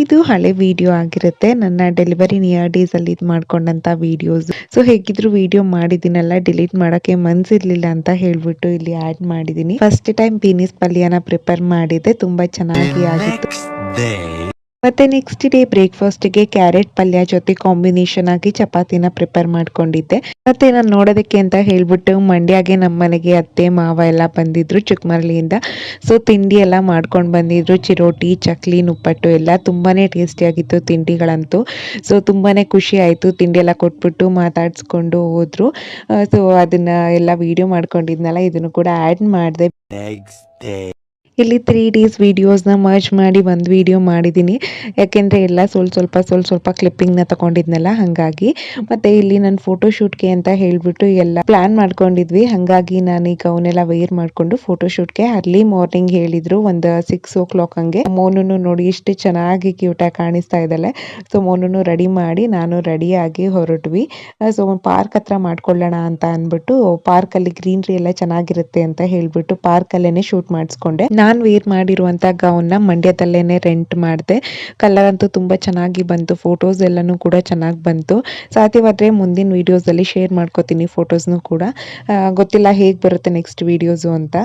ಇದು ಹಳೆ ವಿಡಿಯೋ ಆಗಿರುತ್ತೆ. ನನ್ನ ಡೆಲಿವರಿ ನಿಯರ್ ಡೇಸ್ ಅಲ್ಲಿ ಇದು ಮಾಡ್ಕೊಂಡಂತ ವಿಡಿಯೋಸ್. ಸೊ ಹೇಗಿದ್ರು ವಿಡಿಯೋ ಮಾಡಿದಿನಲ್ಲ, ಡಿಲೀಟ್ ಮಾಡಕ್ಕೆ ಮನ್ಸಿರ್ಲಿಲ್ಲ ಅಂತ ಹೇಳ್ಬಿಟ್ಟು ಇಲ್ಲಿ ಆಡ್ ಮಾಡಿದೀನಿ. ಫಸ್ಟ್ ಟೈಮ್ ಬೀನಿಸ್ ಪಲ್ಯನ ಪ್ರಿಪೇರ್ ಮಾಡಿದ್ದೆ, ತುಂಬಾ ಚೆನ್ನಾಗಿ ಆಗಿತ್ತು. ಮತ್ತೆ ನೆಕ್ಸ್ಟ್ ಡೇ ಬ್ರೇಕ್ಫಾಸ್ಟ್ ಗೆ ಕ್ಯಾರೆಟ್ ಪಲ್ಯ ಜೊತೆ ಕಾಂಬಿನೇಷನ್ ಆಗಿ ಚಪಾತಿನ ಪ್ರಿಪೇರ್ ಮಾಡ್ಕೊಂಡಿದ್ದೆ. ಮತ್ತೆ ನಾನು ನೋಡೋದಕ್ಕೆ ಅಂತ ಹೇಳ್ಬಿಟ್ಟು ಮಂಡ್ಯಗೆ ನಮ್ಮ ಮನೆಗೆ ಅತ್ತೆ ಮಾವ ಎಲ್ಲ ಬಂದಿದ್ರು ಚಿಕ್ಕಮರಳಿಯಿಂದ. ಸೊ ತಿಂಡಿ ಎಲ್ಲ ಮಾಡ್ಕೊಂಡು ಬಂದಿದ್ರು. ಚಿರೋಟಿ, ಚಕ್ಲಿ, ನಿಪ್ಪಟ್ಟು ಎಲ್ಲ ತುಂಬಾನೇ ಟೇಸ್ಟಿ ಆಗಿತ್ತು ತಿಂಡಿಗಳಂತೂ. ಸೊ ತುಂಬಾನೇ ಖುಷಿ ಆಯ್ತು. ತಿಂಡಿ ಎಲ್ಲ ಕೊಟ್ಬಿಟ್ಟು ಮಾತಾಡ್ಸ್ಕೊಂಡು ಹೋದ್ರು. ಸೊ ಅದನ್ನ ಎಲ್ಲ ವಿಡಿಯೋ ಮಾಡ್ಕೊಂಡಿದ್ನಲ್ಲ, ಇದನ್ನು ಕೂಡ ಆಡ್ ಮಾಡಿದೆ. ಇಲ್ಲಿ 3 ಡೇಸ್ ವಿಡಿಯೋಸ್ನ ಮರ್ಜ್ ಮಾಡಿ ಒಂದು ವಿಡಿಯೋ ಮಾಡಿದ್ದೀನಿ. ಯಾಕೆಂದರೆ ಎಲ್ಲ ಸ್ವಲ್ಪ ಕ್ಲಿಪ್ಪಿಂಗ್ನ ತಗೊಂಡಿದ್ನಲ್ಲ, ಹಾಗಾಗಿ. ಮತ್ತು ಇಲ್ಲಿ ನಾನು ಫೋಟೋಶೂಟ್ಗೆ ಅಂತ ಹೇಳಿಬಿಟ್ಟು ಎಲ್ಲ ಪ್ಲ್ಯಾನ್ ಮಾಡ್ಕೊಂಡಿದ್ವಿ. ಹಾಗಾಗಿ ನಾನೀಗ ಅವನ್ನೆಲ್ಲ ವೇರ್ ಮಾಡಿಕೊಂಡು ಫೋಟೋಶೂಟ್ಗೆ ಅರ್ಲಿ ಮಾರ್ನಿಂಗ್ ಹೇಳಿದರು, ಒಂದು 6 o'clock ಹಂಗೆ. ಮೋನುನು ನೋಡಿ ಎಷ್ಟು ಚೆನ್ನಾಗಿ ಕ್ಯೂಟಾಗಿ ಕಾಣಿಸ್ತಾ ಇದ್ದಾಳೆ. ಸೊ ಮೋನುನು ರೆಡಿ ಮಾಡಿ ನಾನು ರೆಡಿಯಾಗಿ ಹೊರಟ್ವಿ. ಸೊ ಪಾರ್ಕ್ ಹತ್ರ ಮಾಡ್ಕೊಳ್ಳೋಣ ಅಂತ ಅಂದ್ಬಿಟ್ಟು, ಪಾರ್ಕಲ್ಲಿ ಗ್ರೀನ್ರಿ ಎಲ್ಲ ಚೆನ್ನಾಗಿರುತ್ತೆ ಅಂತ ಹೇಳಿಬಿಟ್ಟು ಪಾರ್ಕಲ್ಲೇ ಶೂಟ್ ಮಾಡಿಸ್ಕೊಂಡೆ. ನಾನು ವೇರ್ ಮಾಡಿರುವಂಥ ಗೌನ್ನ ಮಂಡ್ಯದಲ್ಲೇನೆ ರೆಂಟ್ ಮಾಡಿದೆ. ಕಲರ್ ಅಂತೂ ತುಂಬ ಚೆನ್ನಾಗಿ ಬಂತು. ಫೋಟೋಸ್ ಎಲ್ಲನೂ ಕೂಡ ಚೆನ್ನಾಗಿ ಬಂತು. ಸಾಧ್ಯವಾದರೆ ಮುಂದಿನ ವೀಡಿಯೋಸಲ್ಲಿ ಶೇರ್ ಮಾಡ್ಕೋತೀನಿ ಫೋಟೋಸ್ನು ಕೂಡ. ಗೊತ್ತಿಲ್ಲ ಹೇಗೆ ಬರುತ್ತೆ ನೆಕ್ಸ್ಟ್ ವೀಡಿಯೋಸು ಅಂತ.